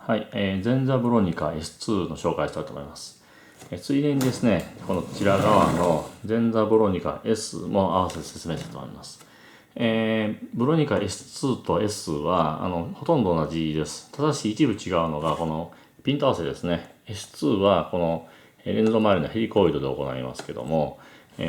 はい、前座ブロニカ S2 の紹介したいと思います。ついでにですね、こちら側の前座ブロニカ S も合わせて説明したいと思います。ブロニカ S2 と S はほとんど同じです。ただし一部違うのがこのピント合わせですね。S2 はこのレンズの周りのヘリコイドで行いますけども、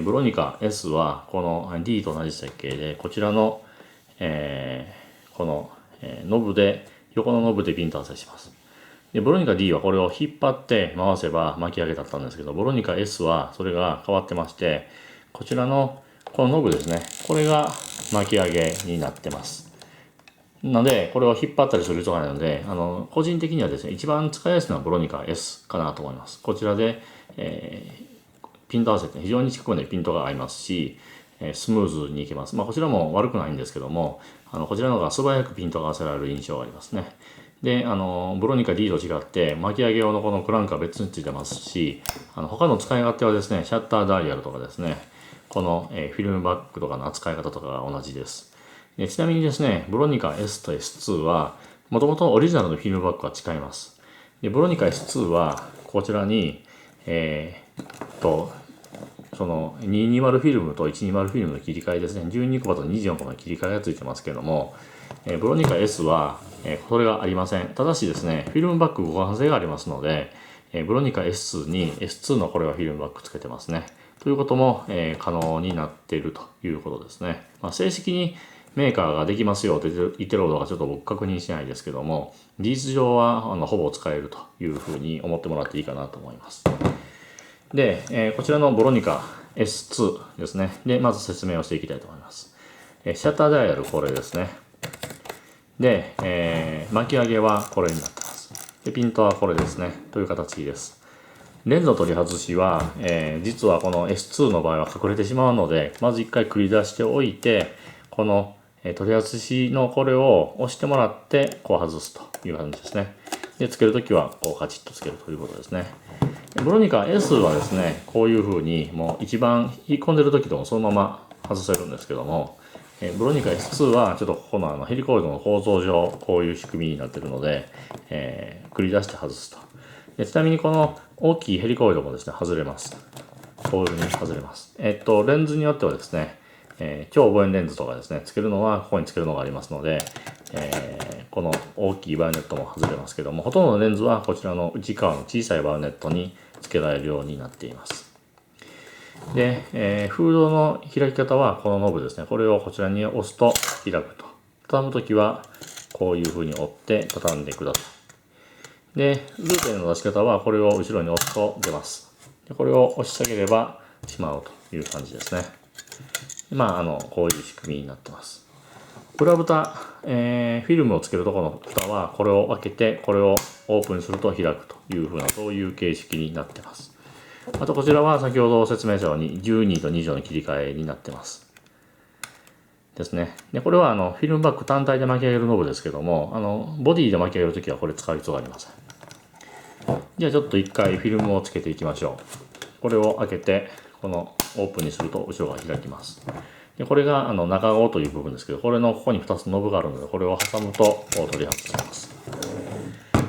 ブロニカ S はこの D と同じ設計で、こちらの、このノブで横のノブでピント合わせします。でブロニカ D はこれを引っ張って回せば巻き上げだったんですけど、ブロニカ S はそれが変わってまして、こちらのこのノブですね、これが巻き上げになってます。なのでこれを引っ張ったりする必要がないので、個人的にはですね、一番使いやすいのはブロニカ S かなと思います。こちらで、ピント合わせて非常に近くでピントが合いますし、スムーズにいけます。こちらも悪くないんですけども、こちらの方が素早くピントが合わせられる印象がありますね。で、ブロニカ D と違って巻き上げ用のこのクランクは別についてますし、他の使い勝手はですね、シャッターダイヤルとかですね、この、フィルムバッグとかの扱い方とかが同じです。ちなみにですね、ブロニカ S と S2 はもともとオリジナルのフィルムバッグは違います。でブロニカ S2 はこちらに、その220フィルムと120フィルムの切り替えですね、12コマと24コマの切り替えがついてますけども、ブロニカ S は、それがありません。ただしですね、フィルムバッグ互換性がありますので、ブロニカ S に S2 のこれはフィルムバッグつけてますね。ということも、可能になっているということですね。正式にメーカーができますよと言ってることがちょっと僕確認しないですけども、事実上はほぼ使えるというふうに思ってもらっていいかなと思います。で、こちらのブロニカ S2 ですね。で、まず説明をしていきたいと思います。シャッターダイヤルこれですね。で、巻き上げはこれになってます。で、ピントはこれですね。という形です。レンズの取り外しは、実はこの S2 の場合は隠れてしまうので、まず一回繰り出しておいて、この取り外しのこれを押してもらってこう外すという感じですね。で、つけるときはこうカチッとつけるということですね。ブロニカ S はですね、こういう風にもう一番引っ込んでる時でもそのまま外せるんですけども、ブロニカ S2 はちょっとここのヘリコイドの構造上こういう仕組みになってるので、繰り出して外すと。ちなみにこの大きいヘリコイドもですね、外れます。こういう風に外れます。レンズによってはですね、超望遠レンズとかですね、つけるのはここにつけるのがありますので、この大きいバイオネットも外れますけども、ほとんどのレンズはこちらの内側の小さいバイオネットにつけられるようになっています。で、フードの開き方はこのノブですね。これをこちらに押すと開くと。畳むときはこういう風に折って畳んでください。で、ルーペの出し方はこれを後ろに押すと出ます。でこれを押し下げればしまうという感じですね。こういう仕組みになってます。裏蓋、フィルムをつけるところの蓋はこれを開けてこれをオープンすると開くというふうなそういう形式になってます。あとこちらは先ほど説明したように12と20の切り替えになってますですね。でこれはフィルムバッグ単体で巻き上げるノブですけども、ボディで巻き上げるときはこれ使う必要がありません。じゃあちょっと一回フィルムをつけていきましょう。これを開けてこのオープンにすると後ろが開きます。でこれが中顎という部分ですけど、これのここに2つノブがあるので、これを挟むと取り外せます。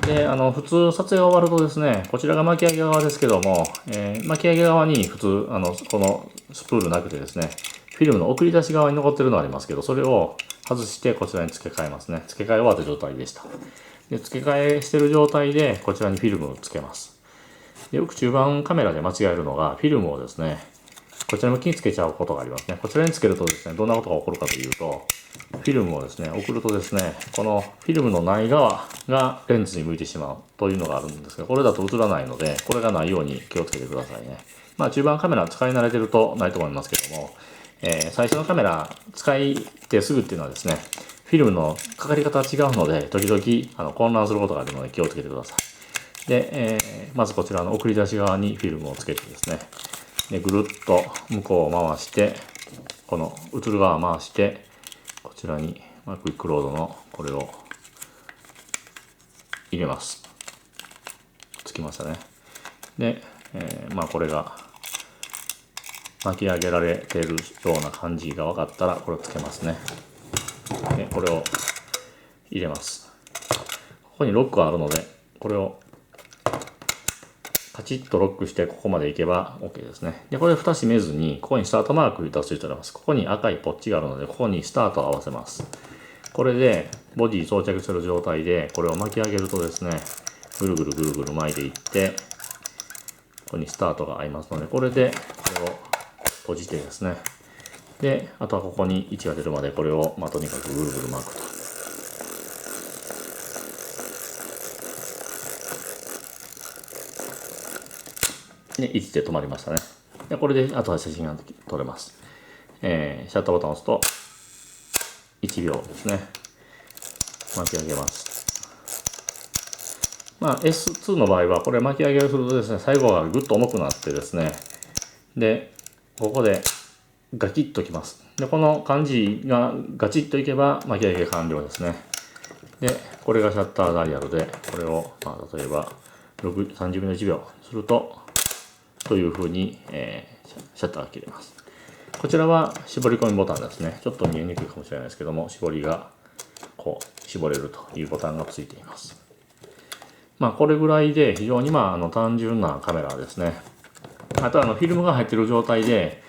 で普通撮影が終わるとですね、こちらが巻き上げ側ですけども、巻き上げ側に普通このスプールなくてですね、フィルムの送り出し側に残ってるのがありますけど、それを外してこちらに付け替えますね。付け替え終わった状態でした。で付け替えしてる状態でこちらにフィルムを付けます。でよく中盤カメラで間違えるのが、フィルムをですね、こちら向きにつけちゃうことがありますね。こちらにつけるとですね、どんなことが起こるかというと、フィルムをですね、送るとですね、このフィルムのない側がレンズに向いてしまうというのがあるんですが、これだと映らないので、これがないように気をつけてくださいね。中盤カメラ使い慣れてるとないと思いますけども、最初のカメラ使いてすぐっていうのはですね、フィルムのかかり方は違うので、時々混乱することがあるので気をつけてください。で、まずこちらの送り出し側にフィルムをつけてですね、でぐるっと向こうを回して、この映る側を回して、こちらにクイックロードのこれを入れます。つきましたね。で、これが巻き上げられているような感じが分かったらこれをつけますね。でこれを入れます。ここにロックがあるのでこれをカチッとロックしてここまでいけば OK ですね。で、これ蓋閉めずに、ここにスタートマークがついております。ここに赤いポッチがあるので、ここにスタートを合わせます。これでボディ装着している状態で、これを巻き上げるとですね、ぐるぐるぐるぐる巻いていって、ここにスタートが合いますので、これでこれを閉じてですね、で、あとはここに位置が出るまでこれを、とにかくぐるぐる巻くと。で、位置で止まりましたね。で、これであとは写真が撮れます。シャッターボタンを押すと、1秒ですね。巻き上げます。S2 の場合は、これ巻き上げをするとですね、最後がぐっと重くなってですね、で、ここでガキッときます。で、この感じがガチッといけば巻き上げ完了ですね。で、これがシャッターダイヤルで、これを、例えば30分の1秒すると、というふうに、シャッターが切れます。こちらは絞り込みボタンですね。ちょっと見えにくいかもしれないですけども、絞りがこう絞れるというボタンがついています。これぐらいで非常に単純なカメラですね。あとはフィルムが入っている状態で、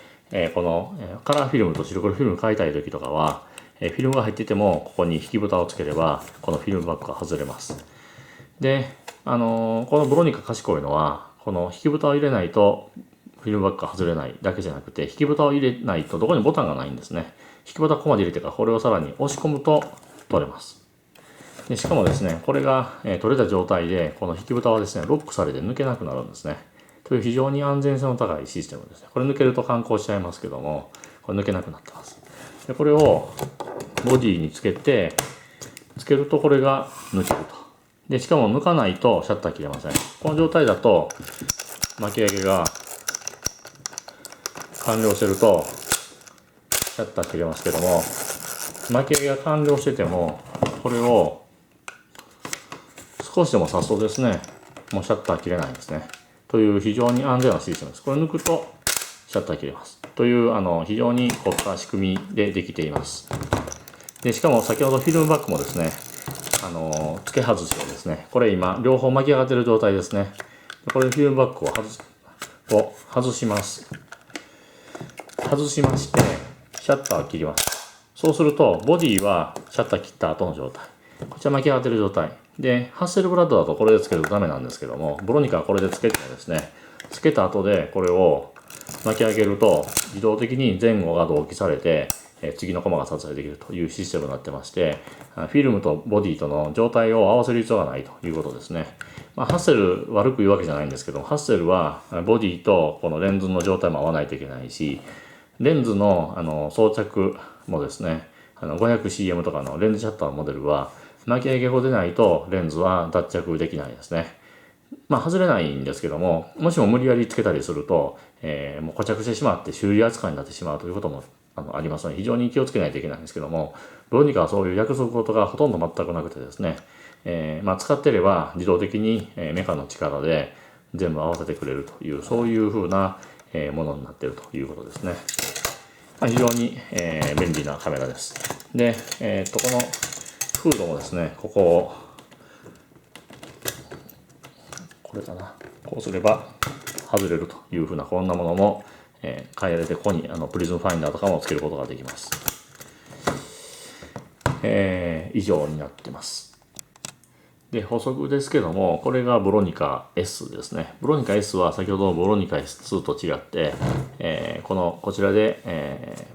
このカラーフィルムと白黒フィルム買いたい時とかは、フィルムが入っていてもここに引き蓋をつければこのフィルムバッグが外れます。で、このブロニカ賢いのは、この引き蓋を入れないとフィルムバッグが外れないだけじゃなくて、引き蓋を入れないとどこにボタンがないんですね。引き蓋ここまで入れてからこれをさらに押し込むと取れます。でしかもですね、これが取れた状態で、この引き蓋はですね、ロックされて抜けなくなるんですね。という非常に安全性の高いシステムですね。これ抜けると感光しちゃいますけども、これ抜けなくなってます。でこれをボディにつけて、つけるとこれが抜けると。で、しかも抜かないとシャッター切れません。この状態だと、巻き上げが完了してると、シャッター切れますけども、巻き上げが完了してても、これを少しでも刺すとですね、もうシャッター切れないんですね。という非常に安全なシステムです。これ抜くとシャッター切れます。という非常に凝った仕組みでできています。で、しかも先ほどフィルムバッグもですね、付け外しをですね、これ今両方巻き上がっている状態ですね。これフィルムバッグを外します。外しまして、シャッターを切ります。そうすると、ボディはシャッター切った後の状態。こちら巻き上がっている状態。で、ハッセルブラッドだとこれでつけるとダメなんですけども、ブロニカはこれでつけてですね、つけた後でこれを巻き上げると、自動的に前後が同期されて、次のコマが撮影できるというシステムになってまして、フィルムとボディとの状態を合わせる必要がないということですね。ハッセル悪く言うわけじゃないんですけども、ハッセルはボディとこのレンズの状態も合わないといけないし、レンズの装着もですね、500cm とかのレンズシャッターのモデルは巻き上げ後でないとレンズは脱着できないですね。外れないんですけども、もしも無理やりつけたりすると、もう固着してしまって修理扱いになってしまうということもありますので、非常に気をつけないといけないんですけども、ブロニカはそういう約束事がほとんど全くなくてですね、使ってれば自動的にメカの力で全部合わせてくれるという、そういう風なものになっているということですね。非常に便利なカメラです。で、このフードもですね、ここをこれかな、こうすれば外れるというふうなこんなものも変えられて、ここにプリズムファインダーとかもつけることができます。以上になってます。で、補足ですけども、これがブロニカ S ですね。ブロニカ S は先ほどのブロニカ S2 と違って、こちらで、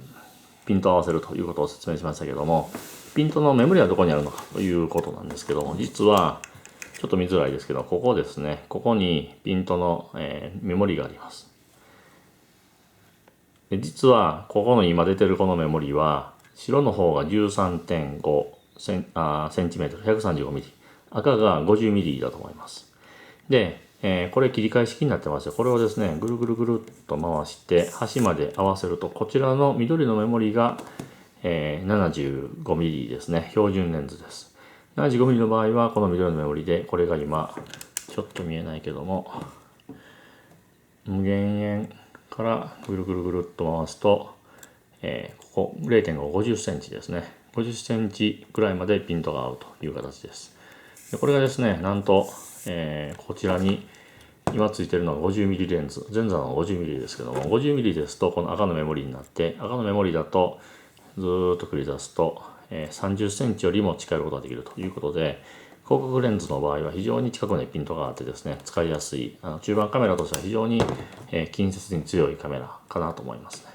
ピントを合わせるということを説明しましたけども、ピントのメモリはどこにあるのかということなんですけども、実はちょっと見づらいですけど、ここですね、ここにピントの、メモリがあります。で実はここの今出てるこのメモリは、白の方が 13.5 センチメートル、135ミリ、赤が50ミリだと思います。で、これ切り替え式になってまして、これをですね、ぐるぐるぐるっと回して端まで合わせると、こちらの緑のメモリが、75ミリですね。標準レンズです。75ミリの場合はこの緑のメモリで、これが今ちょっと見えないけども、無限円からぐるぐるぐるっと回すと、ここ 0.5、50センチですね。50センチくらいまでピントが合うという形です。でこれがですね、なんと、こちらに今ついてるのが 50mm レンズ、前座の 50mm ですけども、50mm ですとこの赤のメモリになって、赤のメモリだとずーっと繰り出すと、30センチよりも近寄ることができるということで、広角レンズの場合は非常に近くにピントがあってですね、使いやすい、中盤カメラとしては非常に、近接に強いカメラかなと思いますね。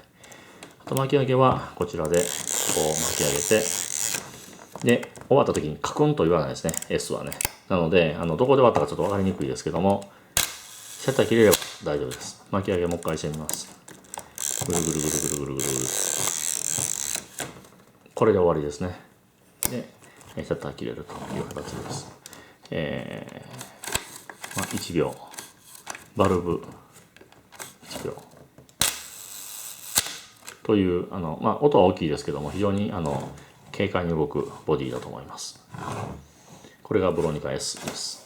あと巻き上げはこちらでこう巻き上げて、で、終わった時にカクンと言わないですね、S はね。なので、どこで終わったかちょっと分かりにくいですけども、シャッター切れれば大丈夫です。巻き上げもう一回してみます。ぐるぐるぐるぐるぐるぐるぐる。これで終わりですね。で、シャッター切れるという形です。1秒。バルブ1秒。という、音は大きいですけども、非常に軽快に動くボディだと思います。これがブロニカ S です。